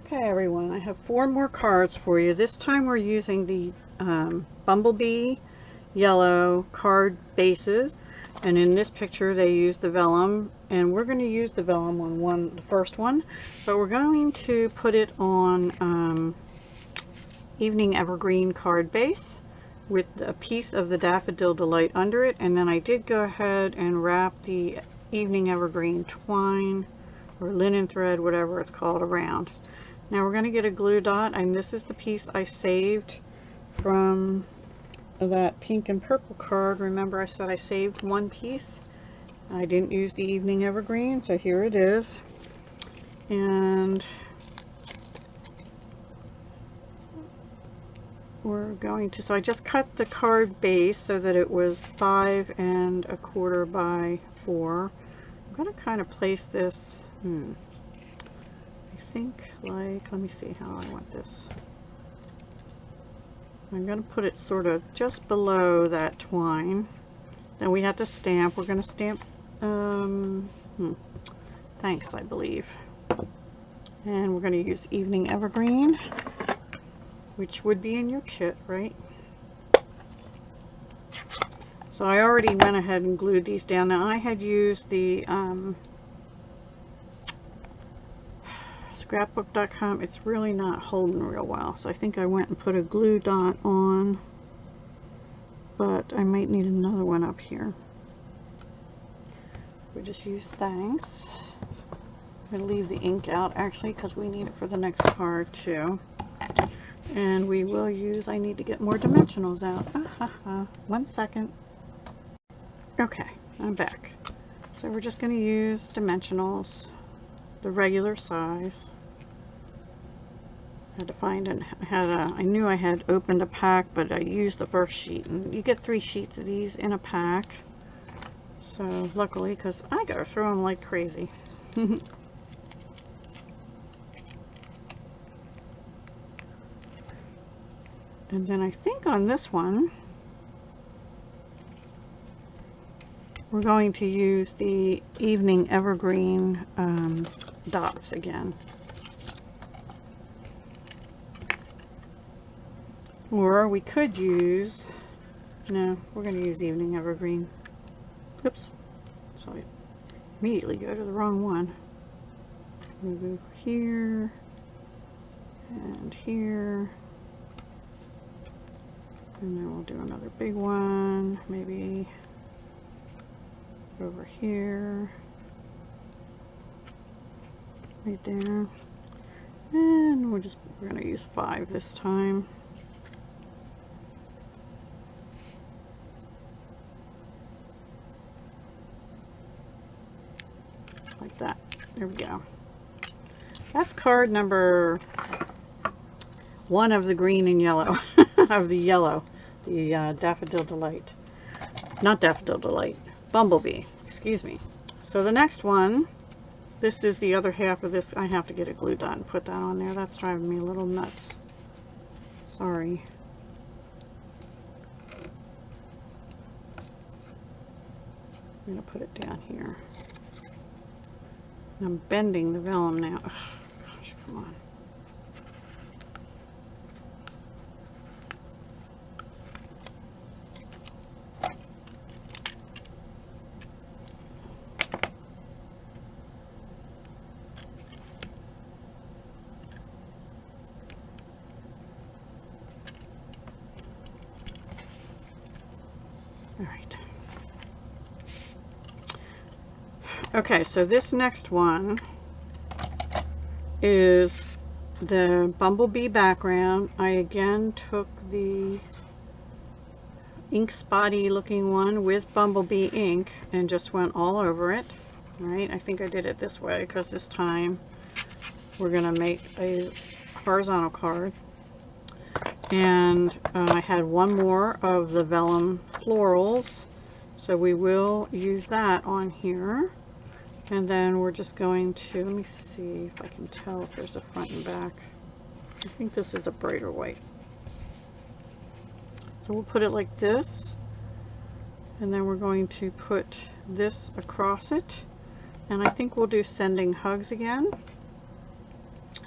Okay everyone, I have 4 more cards for you. This time we're using the Bumblebee yellow card bases, and in this picture they use the vellum, and we're going to use the vellum on the first one, but we're going to put it on Evening Evergreen card base with a piece of the Daffodil Delight under it, and then I did go ahead and wrap the Evening Evergreen twine or linen thread, whatever it's called, around. Now we're going to get a glue dot, and this is the piece I saved from that pink and purple card. Remember I said I saved one piece. I didn't use the Evening Evergreen, so here it is. And we're going to, so I just cut the card base so that it was 5 1/4 by 4. I'm going to kind of place this, I think, like, let me see how I want this. I'm going to put it sort of just below that twine. Then we have to stamp. We're going to stamp thanks, I believe. And we're going to use Evening Evergreen, which would be in your kit, right? So I already went ahead and glued these down. Now I had used the scrapbook.com. It's really not holding real well, so I think I went and put a glue dot on, but I might need another one up here. We just use thanks. I'm going to leave the ink out actually because we need it for the next card too. And we will use, I need to get more dimensionals out. 1 second. Okay, I'm back. So we're just going to use dimensionals, the regular size. I had to find and I knew I had opened a pack, but I used the first sheet, and you get 3 sheets of these in a pack. So luckily, because I go through them like crazy. And then I think on this one we're going to use the Evening Evergreen dots again. Or we could use, no, we're going to use Evening Evergreen. Oops, so I immediately go to the wrong one. We'll go here and here. And then we'll do another big one, maybe over here, right there. And we're going to use 5 this time. Like that. There we go. That's card number 1 of the green and yellow, of the yellow, the Daffodil Delight. Not Daffodil Delight, Bumblebee, excuse me. So the next one, this is the other half of this. I have to get a glue dot and put that on there. That's driving me a little nuts. Sorry. I'm going to put it down here. I'm bending the vellum now. Oh, gosh, come on. All right. Okay, so this next one is the Bumblebee background. I again took the ink spotty looking one with Bumblebee ink and just went all over it. Right, I think I did it this way because this time we're going to make a horizontal card. And I had one more of the vellum florals, so we will use that on here. And then we're just going to, let me see if I can tell if there's a front and back. I think this is a brighter white. So we'll put it like this, and then we're going to put this across it. And I think we'll do Sending Hugs again.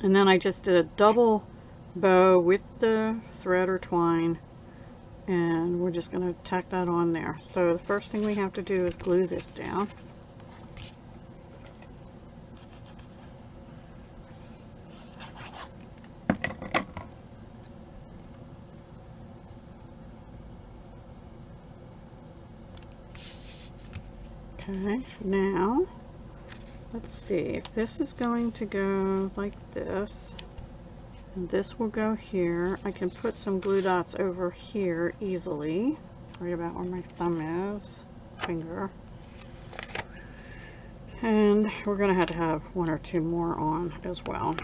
And then I just did a double bow with the thread or twine, and we're just going to tack that on there. So the first thing we have to do is glue this down. Okay, now let's see if this is going to go like this, and this will go here. I can put some glue dots over here easily, right about where my thumb is, finger. And we're going to have one or two more on as well.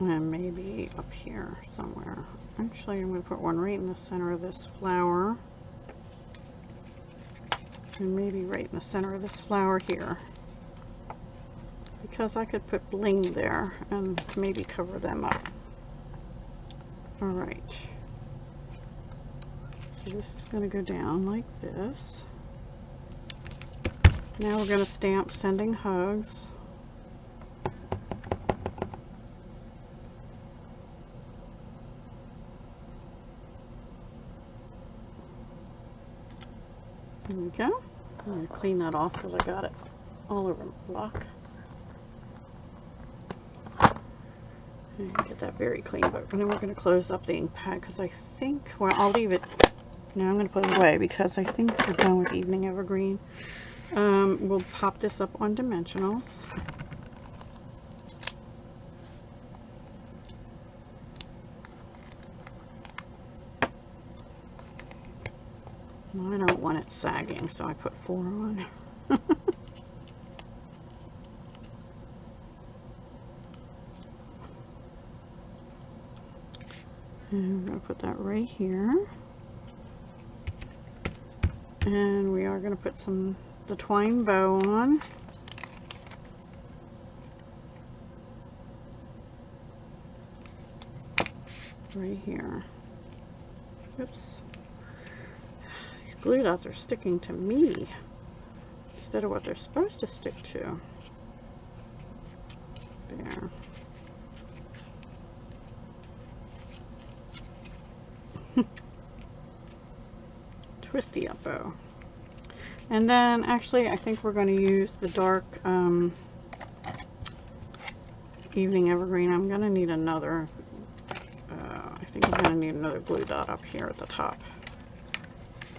And maybe up here somewhere. Actually, I'm going to put one right in the center of this flower. And maybe right in the center of this flower here. Because I could put bling there and maybe cover them up. Alright. So this is going to go down like this. Now we're going to stamp Sending Hugs. There we go. I'm going to clean that off because I got it all over my block. And get that very clean, but then we're going to close up the ink pad because I think, well, I'll leave it. Now I'm going to put it away because I think we're done with Evening Evergreen. We'll pop this up on dimensionals. I don't want it sagging, so I put 4 on. And we're going to put that right here. And we are going to put the twine bow on. Right here. Oops. Glue dots are sticking to me instead of what they're supposed to stick to. There. Twisty up bow. And then actually I think we're going to use the dark Evening Evergreen. I'm going to need another, I think I'm going to need another glue dot up here at the top.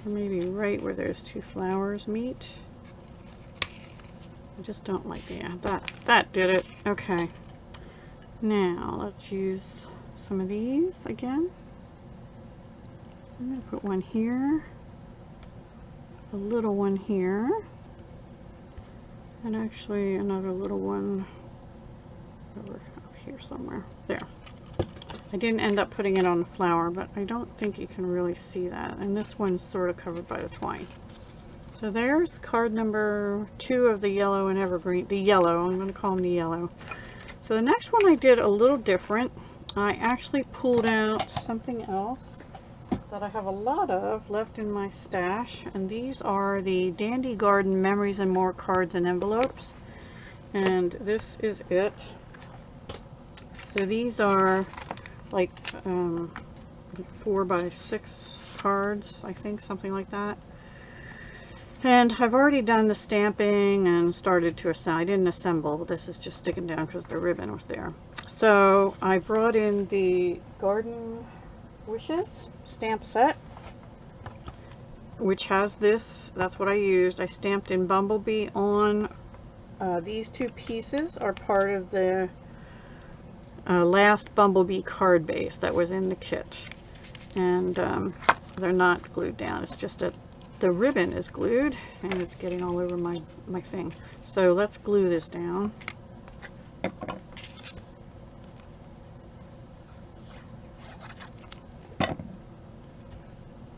Or maybe right where those 2 flowers meet. I just don't like, yeah, that did it. Okay. Now let's use some of these again. I'm going to put one here, a little one here, and actually another little one over up here somewhere. There. I didn't end up putting it on the flower, but I don't think you can really see that. And this one's sort of covered by the twine. So there's card number 2 of the yellow and evergreen. The yellow, I'm going to call them the yellow. So the next one I did a little different. I actually pulled out something else that I have a lot of left in my stash. And these are the Dandy Garden Memories and More cards and envelopes. And this is it. So these are like 4 by 6 cards, I think, something like that. And I've already done the stamping and started to assemble. I didn't assemble, this is just sticking down because the ribbon was there. So I brought in the Garden Wishes stamp set, which has this. That's what I used. I stamped in Bumblebee on. These 2 pieces are part of the last Bumblebee card base that was in the kit, and they're not glued down. It's just that the ribbon is glued and it's getting all over my thing. So let's glue this down.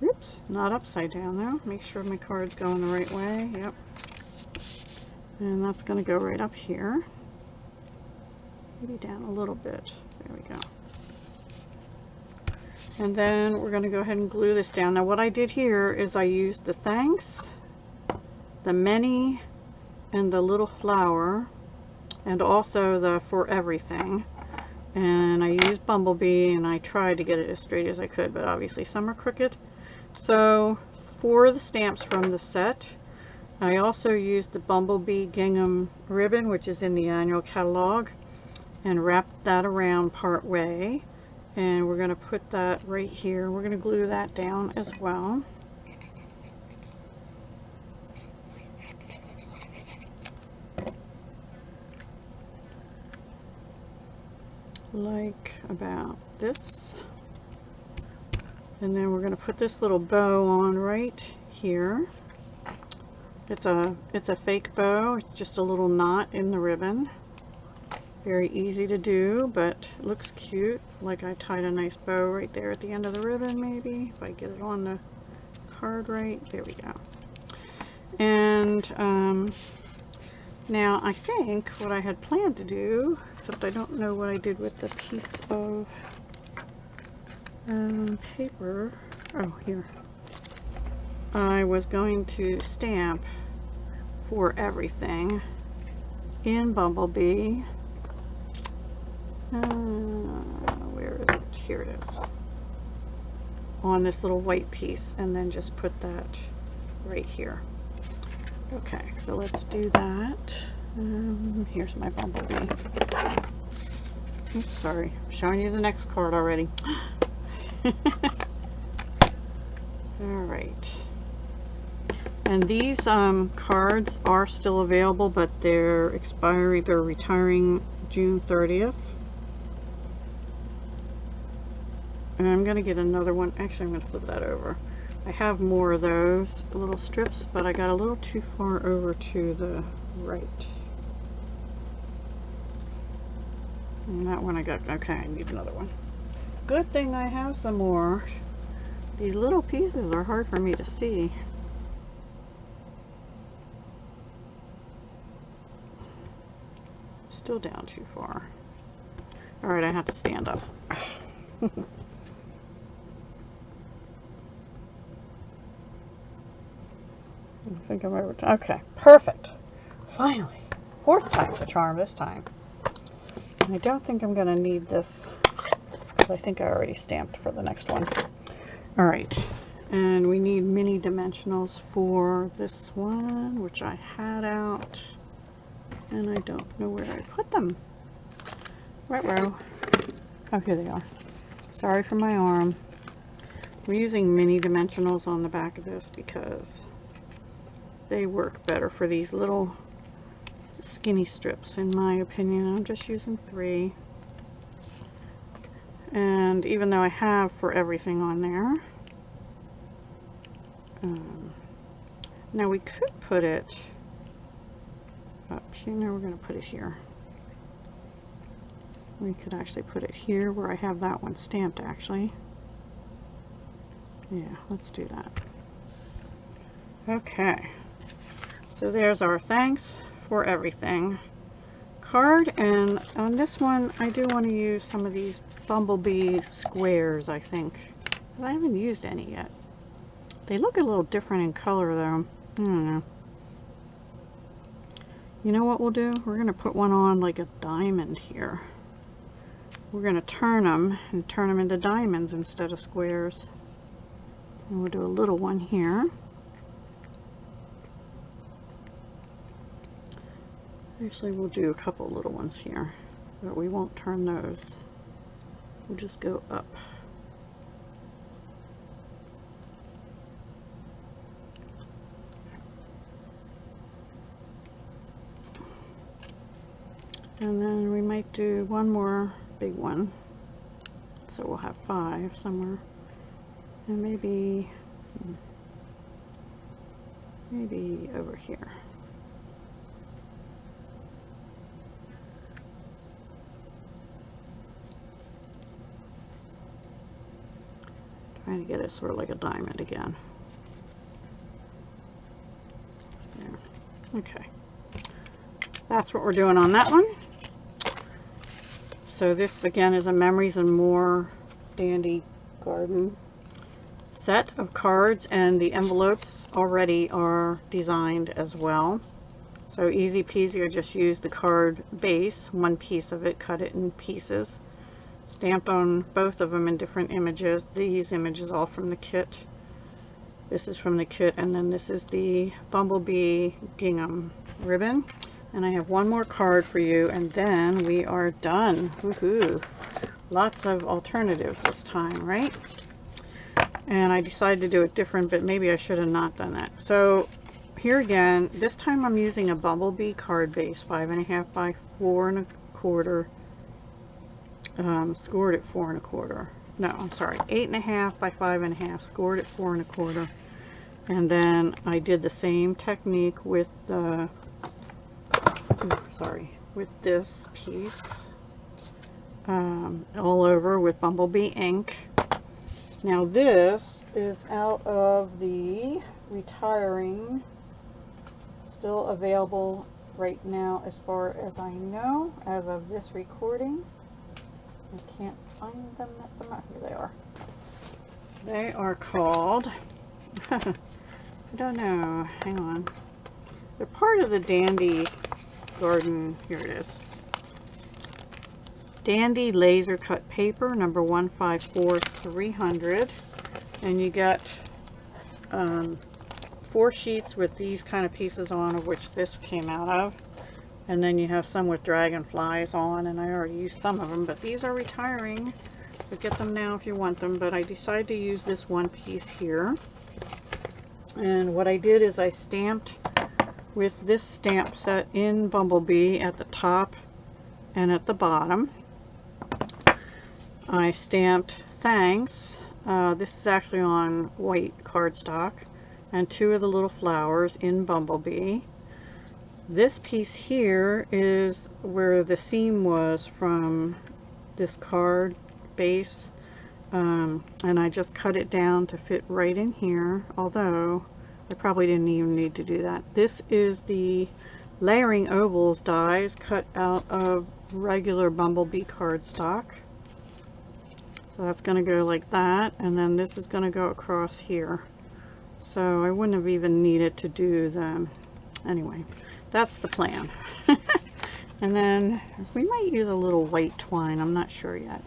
Oops, not upside down though. Make sure my card's going the right way. Yep. And that's going to go right up here. Maybe down a little bit. There we go. And then we're going to go ahead and glue this down. Now what I did here is I used the thanks, the many, and the little flower, and also the for everything. And I used Bumblebee, and I tried to get it as straight as I could, but obviously some are crooked. So for the stamps from the set, I also used the Bumblebee gingham ribbon, which is in the annual catalog, and wrapped that around part way. And we're going to put that right here. We're going to glue that down as well. Like about this. And then we're going to put this little bow on right here. It's a fake bow. It's just a little knot in the ribbon. Very easy to do, but it looks cute. Like I tied a nice bow right there at the end of the ribbon, maybe, if I get it on the card right. There we go. And now I think what I had planned to do, except I don't know what I did with the piece of paper. Oh, here. I was going to stamp for everything in Bumblebee. Where is it? Here it is. On this little white piece, and then just put that right here. Okay, so let's do that. Here's my Bumblebee. Oops, sorry. I'm showing you the next card already. Alright. And these cards are still available, but they're retiring June 30th. And I'm going to get another one. Actually, I'm going to flip that over. I have more of those little strips, but I got a little too far over to the right. And that one I got. Okay, I need another one. Good thing I have some more. These little pieces are hard for me to see. Still down too far. Alright, I have to stand up. I think I'm over. Okay, perfect. Finally. 4th time's the charm this time. And I don't think I'm going to need this because I think I already stamped for the next one. Alright, and we need mini dimensionals for this one, which I had out, and I don't know where I put them. Right row. Oh, here they are. Sorry for my arm. We're using mini dimensionals on the back of this because they work better for these little skinny strips, in my opinion. I'm just using 3. And even though I have for everything on there, now we could put it up here. Now we're going to put it here. We could actually put it here where I have that one stamped, actually. Yeah, let's do that. Okay. So there's our thanks for everything card, and on this one I do want to use some of these Bumblebee squares, I think. But I haven't used any yet. They look a little different in color though. I don't know. You know what we'll do? We're going to put one on like a diamond here. We're going to turn them and turn them into diamonds instead of squares. And we'll do a little one here. Actually, we'll do a couple little ones here, but we won't turn those. We'll just go up. And then we might do one more big one. So we'll have 5 somewhere. And maybe over here. Trying to get it sort of like a diamond again. There. Okay. That's what we're doing on that one. So this again is a Memories and More dandy garden set of cards, and the envelopes already are designed as well. So easy peasy, I just used the card base, one piece of it, cut it in pieces, stamped on both of them in different images. These images all from the kit. This is from the kit, and then this is the Bumblebee gingham ribbon. And I have one more card for you, and then we are done. Woohoo! Lots of alternatives this time, right? And I decided to do it different, but maybe I should have not done that. So here again, this time I'm using a Bumblebee card base, 5.5 by 4.25, scored at 4.25. No, I'm sorry, 8.5 by 5.5, scored at 4.25. And then I did the same technique with the, with this piece, all over with Bumblebee ink. Now this is out of the retiring, still available right now as far as I know, as of this recording. I can't find them at the moment. Here they are. They are called, I don't know, hang on. They're part of the Dandy Garden, here it is. Dandy laser cut paper, number 154-300, and you got 4 sheets with these kind of pieces on, of which this came out of, and then you have some with dragonflies on, and I already used some of them, but these are retiring, so get them now if you want them. But I decided to use this one piece here, and what I did is I stamped with this stamp set in Bumblebee at the top and at the bottom. I stamped thanks. This is actually on white cardstock, and 2 of the little flowers in Bumblebee. This piece here is where the seam was from this card base, and I just cut it down to fit right in here, although I probably didn't even need to do that. This is the layering ovals dies cut out of regular Bumblebee cardstock. So that's going to go like that, and then this is going to go across here. So I wouldn't have even needed to do them. Anyway, that's the plan. And then we might use a little white twine, I'm not sure yet.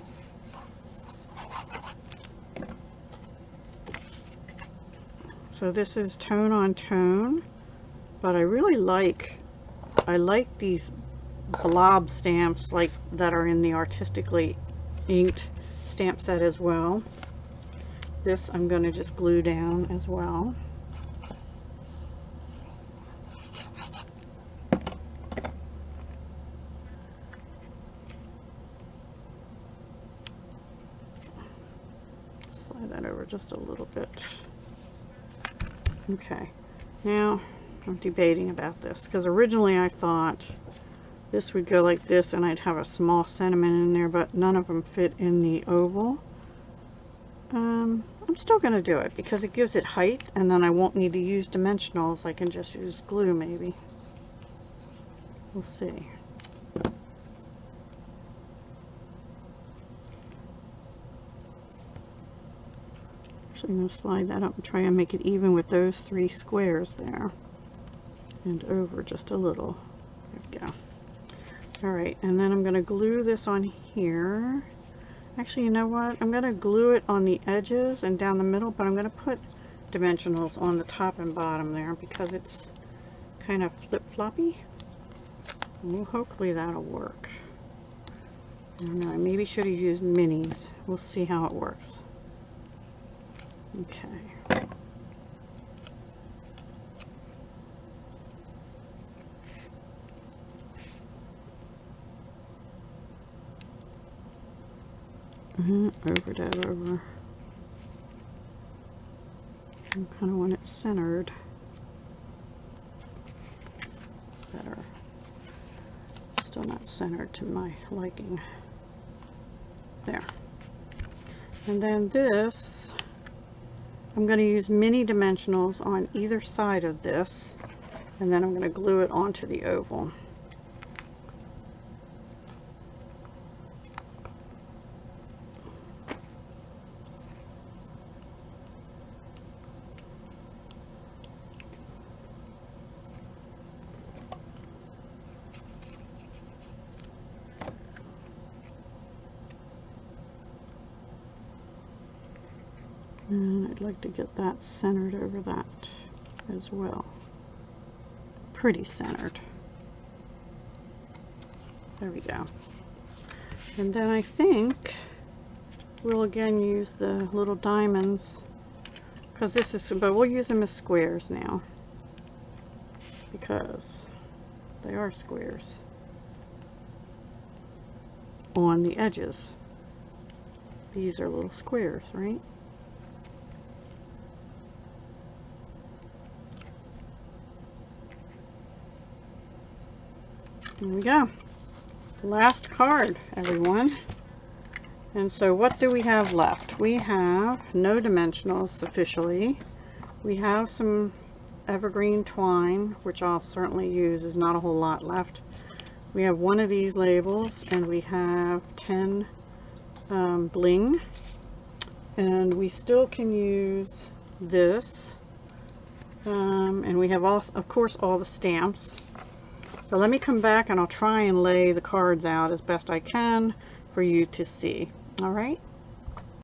So this is tone on tone, but I really like these blob stamps like that are in the artistically inked stamp set as well. This I'm going to just glue down as well. Slide that over just a little bit. Okay, now I'm debating about this, because originally I thought this would go like this and I'd have a small sentiment in there, but none of them fit in the oval. I'm still going to do it because it gives it height, and then I won't need to use dimensionals. I can just use glue maybe. We'll see. Actually, I'm going to slide that up and try and make it even with those 3 squares there, and over just a little. There we go. Alright, and then I'm going to glue this on here. Actually, you know what? I'm going to glue it on the edges and down the middle, but I'm going to put dimensionals on the top and bottom there because it's kind of flip-floppy. Well, hopefully that'll work. I don't know, I maybe should have used minis. We'll see how it works. Okay. Over that over. I kind of want it centered better. Still not centered to my liking. There. And then this, I'm going to use mini dimensionals on either side of this, and then I'm going to glue it onto the oval. And I'd like to get that centered over that as well. Pretty centered. There we go. And then I think we'll again use the little diamonds, because this is, but we'll use them as squares now, because they are squares on the edges. These are little squares, right? Here we go. Last card, everyone. And so what do we have left? We have no dimensionals officially. We have some evergreen twine, which I'll certainly use. There's not a whole lot left. We have one of these labels, and we have 10 bling. And we still can use this. And we have, of course, all the stamps. So let me come back and I'll try and lay the cards out as best I can for you to see. All right.